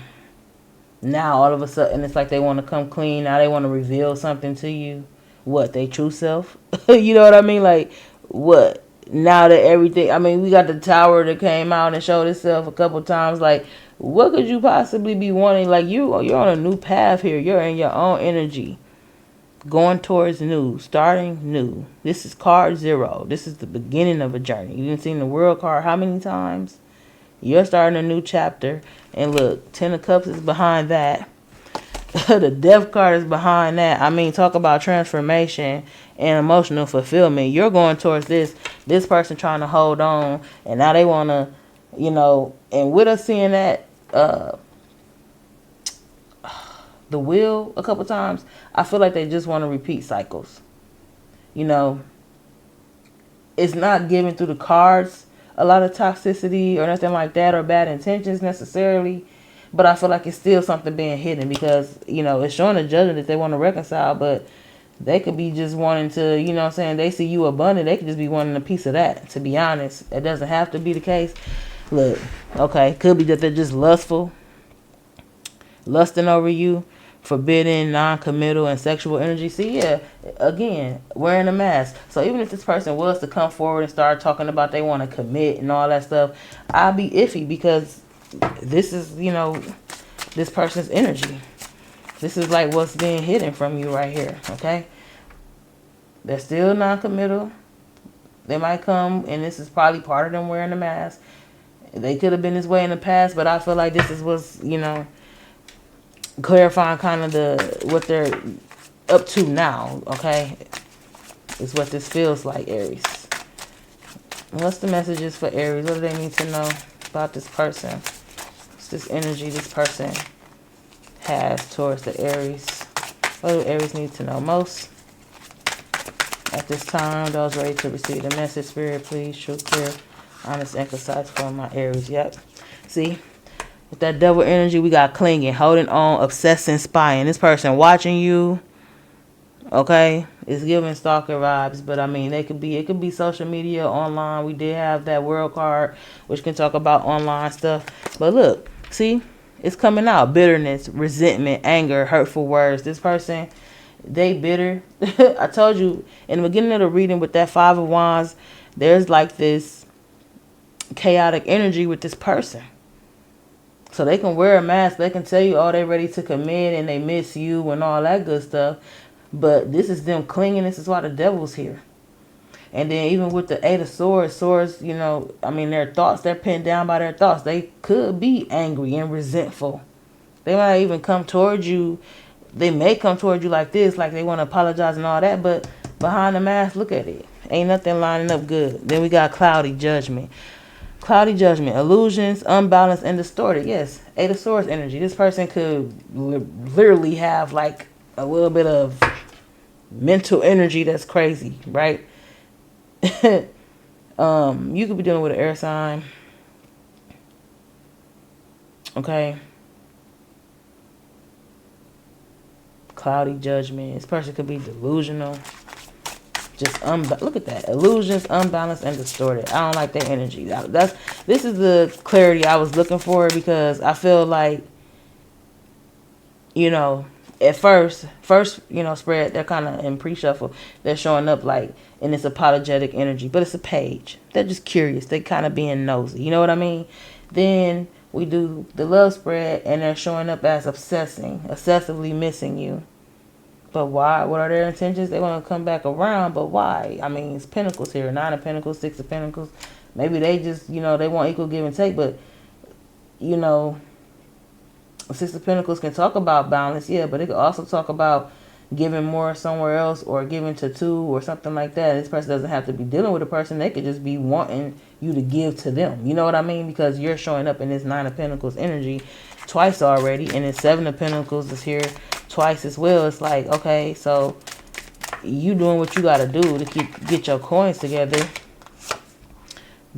now all of a sudden it's like they want to come clean. Now they want to reveal something to you. What, they true self? You know what I mean? Like, what? Now that everything, I mean, we got the tower that came out and showed itself a couple times. Like, What could you possibly be wanting? Like, you're on a new path here. You're in your own energy. Going towards new. Starting new. This is card 0. This is the beginning of a journey. You've seen the world card how many times? You're starting a new chapter. And look, 10 of Cups is behind that. The Death card is behind that. I mean, talk about transformation and emotional fulfillment. You're going towards this person trying to hold on, and now they want to, and with us seeing that, the wheel a couple times, I feel like they just want to repeat cycles. It's not given through the cards a lot of toxicity or nothing like that, or bad intentions necessarily. But I feel like it's still something being hidden because, it's showing a judgment that they want to reconcile, but they could be just wanting to, they see you abundant. They could just be wanting a piece of that, to be honest. It doesn't have to be the case. Look, okay, could be that they're just lustful, lusting over you, forbidden, non-committal, and sexual energy. See, yeah, again, wearing a mask. So even if this person was to come forward and start talking about they want to commit and all that stuff, I'll be iffy because this is, this person's energy. This is like what's being hidden from you right here, okay? They're still non-committal. They might come, and this is probably part of them wearing a mask. They could have been this way in the past, but I feel like this is what's, clarifying kind of what they're up to now, okay? Is what this feels like, Aries. What's the messages for Aries? What do they need to know about this person? What's this energy this person has towards the Aries? What do Aries need to know most at this time? Those ready to receive the message, Spirit, please. True, clear, honest, and concise for my Aries. Yep. See? With that double energy, we got clinging, holding on, obsessing, spying. This person watching you, okay? It's giving stalker vibes, but I mean, it could be social media, online. We did have that world card, which can talk about online stuff. But look, see, it's coming out. Bitterness, resentment, anger, hurtful words. This person, they bitter. I told you in the beginning of the reading with that 5 of Wands, there's like this chaotic energy with this person. So they can wear a mask. They can tell you, oh, they're ready to commit and they miss you and all that good stuff. But this is them clinging. This is why the devil's here. And then even with the 8 of Swords, their thoughts, they're pinned down by their thoughts. They could be angry and resentful. They might even come towards you. They may come towards you like this, like they want to apologize and all that. But behind the mask, look at it. Ain't nothing lining up good. Then we got cloudy judgment. Cloudy judgment, illusions, unbalanced, and distorted. Yes, 8 of Swords energy. This person could literally have like a little bit of mental energy that's crazy, right? You could be dealing with an air sign. Okay. Cloudy judgment. This person could be delusional. Just look at that. Illusions, unbalanced, and distorted. I don't like that energy. This is the clarity I was looking for, because I feel like, at first, spread, they're kind of in pre-shuffle. They're showing up like in this apologetic energy, but it's a page. They're just curious. They kind of being nosy. You know what I mean? Then we do the love spread, and they're showing up as obsessing, obsessively missing you. But why? What are their intentions? They want to come back around, but why? I mean, it's Pentacles here. 9 of Pentacles, 6 of Pentacles. Maybe they just, they want equal give and take. But, 6 of Pentacles can talk about balance, yeah. But it can also talk about giving more somewhere else, or giving to 2 or something like that. This person doesn't have to be dealing with a person. They could just be wanting you to give to them. You know what I mean? Because you're showing up in this 9 of Pentacles energy twice already. And then 7 of Pentacles is here twice as well. It's like, okay, so you doing what you got to do to get your coins together.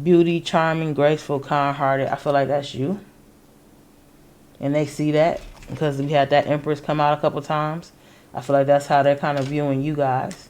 Beauty, charming, graceful, kind-hearted. I feel like that's you. And they see that because we had that Empress come out a couple times. I feel like that's how they're kind of viewing you guys.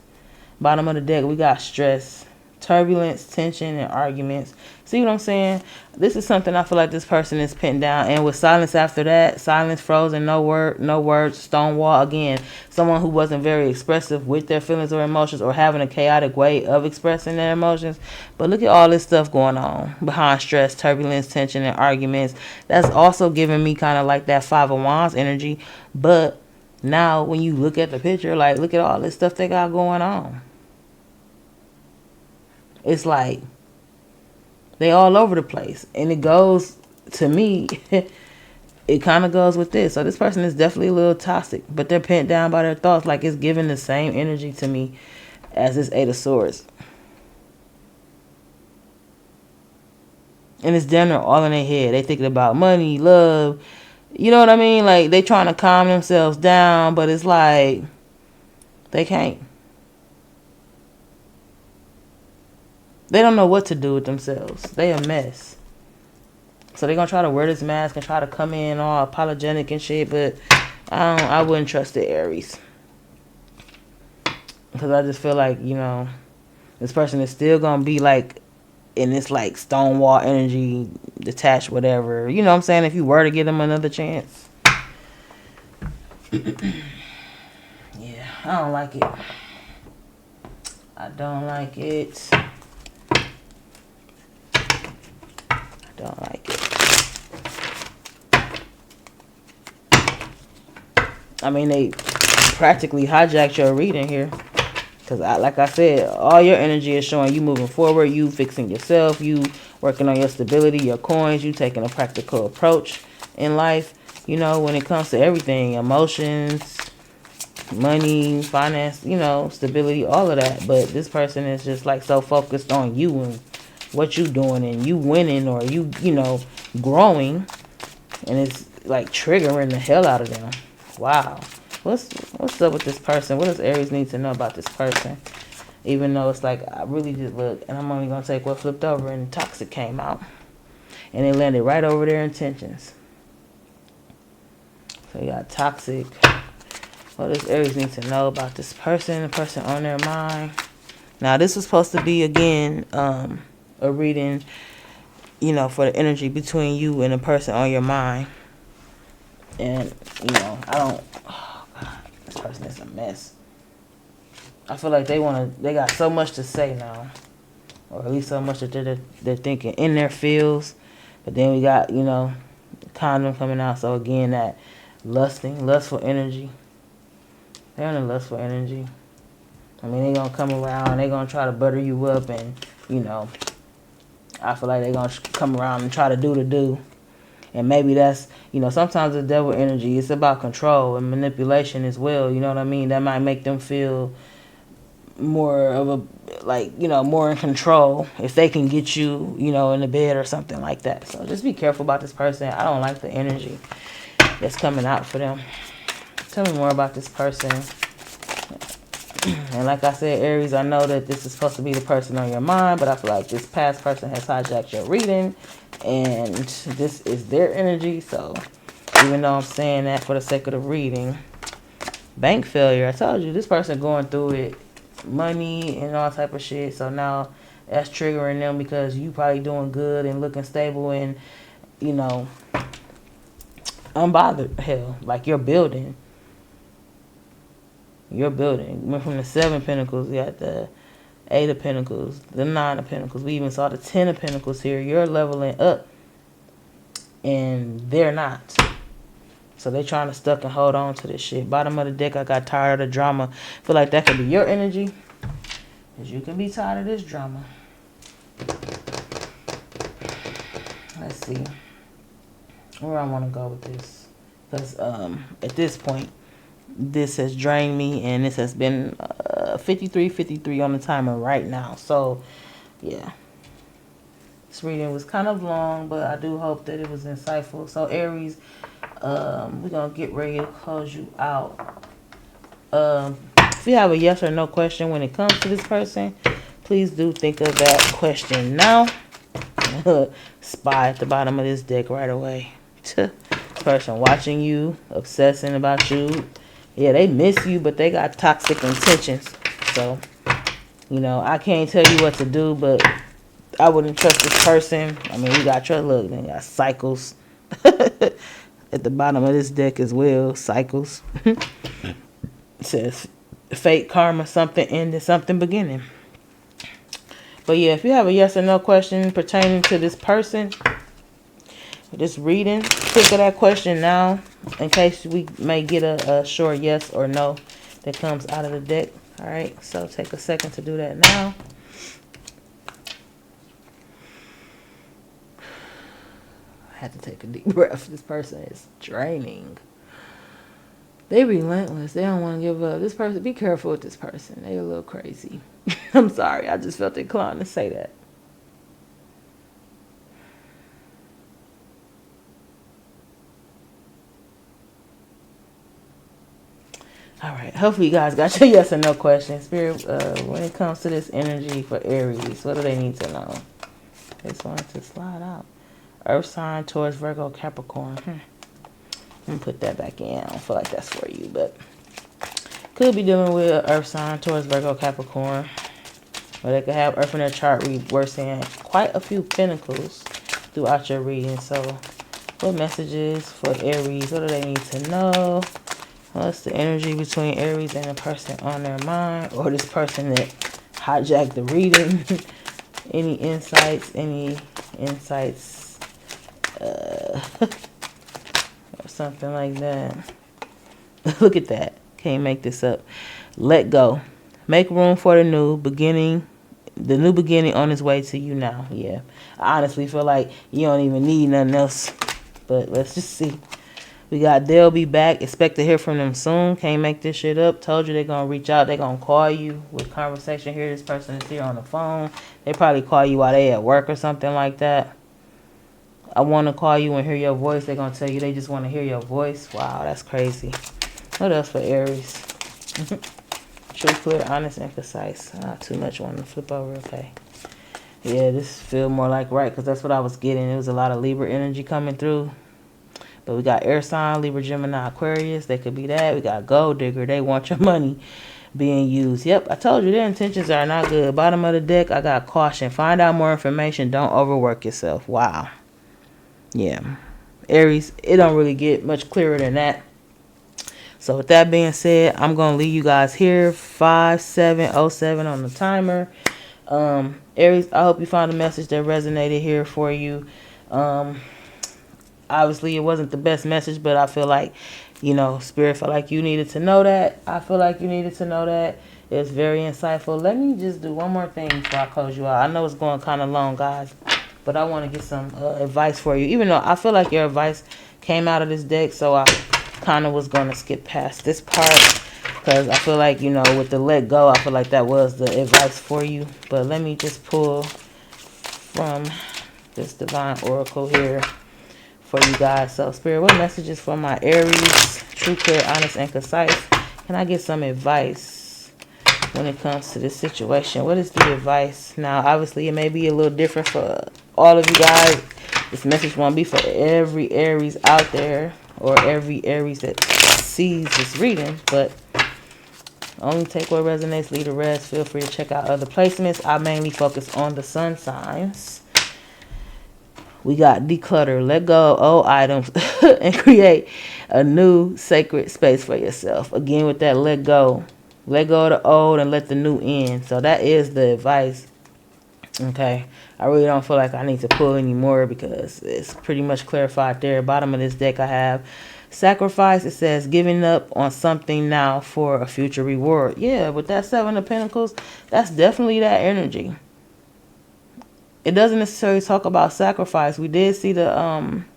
Bottom of the deck, we got stress, turbulence, tension, and arguments. See what I'm saying? This is something I feel like this person is pinned down. And with silence after that, silence, frozen, no words, stonewall. Again, someone who wasn't very expressive with their feelings or emotions, or having a chaotic way of expressing their emotions. But look at all this stuff going on behind stress, turbulence, tension, and arguments. That's also giving me kind of like that Five of Wands energy. But now when you look at the picture, like, look at all this stuff they got going on. It's like they all over the place. And it goes, to me, it kind of goes with this. So this person is definitely a little toxic, but they're pent down by their thoughts. Like, it's giving the same energy to me as this Eight of Swords. And it's damn near all in their head. They thinking about money, love. You know what I mean? Like, they trying to calm themselves down, but it's like they can't. They don't know what to do with themselves. They a mess. So they're going to try to wear this mask and try to come in all apologetic and shit. But I wouldn't trust the Aries. Because I just feel like, you know, this person is still going to be like in this like stonewall energy, detached, whatever. You know what I'm saying? If you were to give them another chance. Yeah, I don't like it. I don't like it. Don't like it. I mean, they practically hijacked your reading here. Because, like I said, all your energy is showing you moving forward, you fixing yourself, you working on your stability, your coins, you taking a practical approach in life. You know, when it comes to everything, emotions, money, finance, you know, stability, all of that. But this person is just like so focused on you and what you doing and you winning, or you know, growing, and it's like triggering the hell out of them. Wow. What's up with this person? What does Aries need to know about this person? Even though it's like, I really just look, and I'm only gonna take what flipped over, and toxic came out, and it landed right over their intentions. So you got toxic. What does Aries need to know about this person? The person on their mind. Now this was supposed to be, again, a reading, you know, for the energy between you and the person on your mind. And, you know, oh God, this person is a mess. I feel like they got so much to say now, or at least so much that they're thinking in their feels. But then we got, you know, the condom coming out. So again, that lustful energy. They're in a lustful energy. I mean, they're gonna come around, they're gonna try to butter you up, and, you know, I feel like they're going to come around and try to do the do. And maybe that's, you know, sometimes the devil energy, it's about control and manipulation as well. You know what I mean? That might make them feel more of a, like, you know, more in control if they can get you, you know, in the bed or something like that. So just be careful about this person. I don't like the energy that's coming out for them. Tell me more about this person. And like I said, Aries, I know that this is supposed to be the person on your mind, but I feel like this past person has hijacked your reading, and this is their energy. So even though I'm saying that for the sake of the reading, bank failure, I told you, this person going through it, money and all type of shit. So now that's triggering them because you probably doing good and looking stable and, you know, unbothered. Hell, like you're building. You're building. Went from the 7 of Pentacles, you got the 8 of Pentacles, the 9 of Pentacles. We even saw the 10 of Pentacles here. You're leveling up, and they're not. So they're trying to stuck and hold on to this shit. Bottom of the deck, I got tired of the drama. Feel like that could be your energy, because you can be tired of this drama. Let's see where I want to go with this, because at this point, this has drained me, and this has been 53 on the timer right now. So yeah, this reading was kind of long, but I do hope that it was insightful. So Aries, we're gonna get ready to close you out. If you have a yes or no question when it comes to this person, please do think of that question now. Spy at the bottom of this deck right away. Person watching you, obsessing about you. Yeah, they miss you, but they got toxic intentions. So You know, I can't tell you what to do, but I wouldn't trust this person. I mean, we got trust. Look, then you got cycles at the bottom of this deck as well. Cycles. It says fate, karma, something ending, something beginning. But yeah, if you have a yes or no question pertaining to this person, this reading, think of that question now in case we may get a short yes or no that comes out of the deck. All right, so take a second to do that now. I had to take a deep breath. This person is draining. They relentless. They don't want to give up. This person, be careful with this person. They a little crazy. I'm sorry. I just felt inclined to say that. All right. Hopefully you guys got your yes or no question. Spirit, when it comes to this energy for Aries, what do they need to know? They just wanted to slide out. Earth sign, Taurus, Virgo, Capricorn. I'm going to put that back in. I don't feel like that's for you, but could be dealing with Earth sign, Taurus, Virgo, Capricorn. Or they could have Earth in their chart reversing quite a few pentacles throughout your reading. So what messages for Aries? What do they need to know? What's the energy between Aries and the person on their mind? Or this person that hijacked the reading? Any insights? Or something like that. Look at that. Can't make this up. Let go. Make room for the new beginning. The new beginning on its way to you now. Yeah. I honestly feel like you don't even need nothing else. But let's just see. We got they'll be back. Expect to hear from them soon. Can't make this shit up. Told you they're going to reach out. They're going to call you with conversation here. This person is here on the phone. They probably call you while they at work or something like that. I want to call you and hear your voice. They're going to tell you they just want to hear your voice. Wow, that's crazy. What else for Aries? True, clear, honest, and concise. Not too much. Want to flip over. Okay. Yeah, this feel more like right because that's what I was getting. It was a lot of Libra energy coming through. But we got air sign, Libra, Gemini, Aquarius. They could be that. We got gold digger. They want your money being used. Yep, I told you their intentions are not good. Bottom of the deck, I got caution. Find out more information. Don't overwork yourself. Wow. Yeah. Aries, it don't really get much clearer than that. So with that being said, I'm going to leave you guys here. 5707 on the timer. Aries, I hope you found a message that resonated here for you. Obviously, it wasn't the best message, but I feel like, you know, Spirit felt like you needed to know that. I feel like you needed to know that. It's very insightful. Let me just do one more thing before I close you out. I know it's going kind of long, guys, but I want to get some advice for you. Even though I feel like your advice came out of this deck, so I kind of was going to skip past this part because I feel like, you know, with the let go, I feel like that was the advice for you. But let me just pull from this divine oracle here for you guys. So Spirit, what messages for my Aries? True, clear, honest, and concise. Can I get some advice when it comes to this situation? What is the advice? Now, obviously, it may be a little different for all of you guys. This message won't be for every Aries out there or every Aries that sees this reading, but only take what resonates, leave the rest. Feel free to check out other placements. I mainly focus on the sun signs. We got declutter, let go of old items, and create a new sacred space for yourself. Again, with that let go of the old and let the new in. So that is the advice. Okay, I really don't feel like I need to pull any more because it's pretty much clarified there. Bottom of this deck, I have sacrifice. It says giving up on something now for a future reward. Yeah, with that Seven of Pentacles, that's definitely that energy. It doesn't necessarily talk about sacrifice. We did see the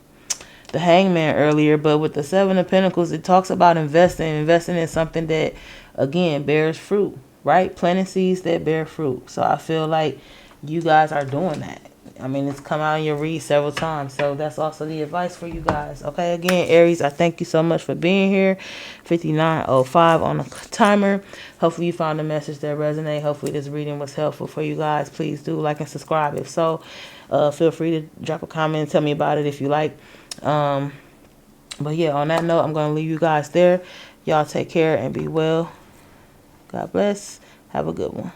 Hangman earlier, but with the Seven of Pentacles, it talks about investing in something that, again, bears fruit, right? Planting seeds that bear fruit. So I feel like you guys are doing that. I mean, it's come out in your read several times. So that's also the advice for you guys. Okay, again, Aries, I thank you so much for being here. 59:05 on the timer. Hopefully you found a message that resonates. Hopefully this reading was helpful for you guys. Please do like and subscribe. If so, feel free to drop a comment and tell me about it if you like. But yeah, on that note, I'm going to leave you guys there. Y'all take care and be well. God bless. Have a good one.